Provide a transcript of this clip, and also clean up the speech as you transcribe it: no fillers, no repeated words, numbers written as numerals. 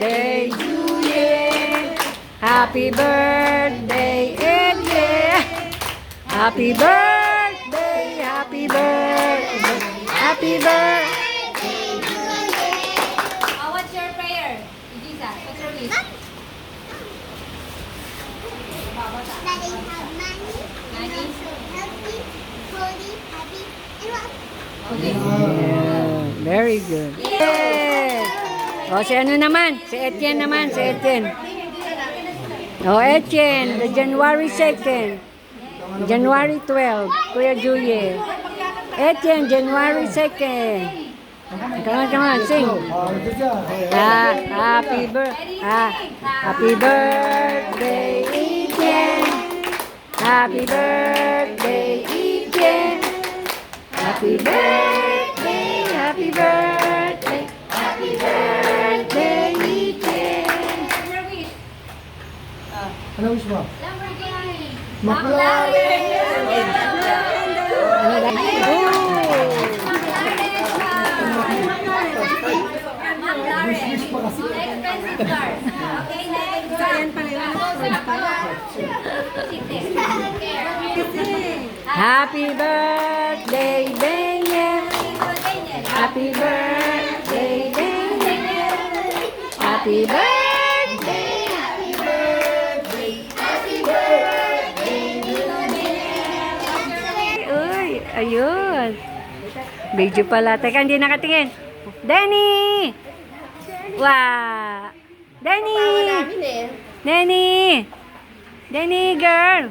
birthday to you. Happy birthday, Edye. Happy birthday, happy birthday, happy birthday. What's your prayer? Jesus, what's your wish? That they have money, so healthy, holy, happy, and well. Yeah, very good. Yes. O, si ano naman? Si Etienne naman, si Etienne. O, Etienne, the January 2nd. January 12, Kuya Julie. Etienne, January 2nd. Come on, sing. Happy birthday, Etienne. Happy birthday, Etienne. Happy birthday, happy birthday, happy birthday, Etienne. Your wish? Ano wish mo? Lamborghini. McLaren! Wish pa kasi. Expensive cars. Okay, next. Happy birthday, Daniel. Happy birthday, Daniel. Happy birthday, happy birthday, happy birthday, Daniel. Uy, ayun. Video pala. Teka, hindi nakatingin. Danny! Wow! Danny! Danny! Danny, girl!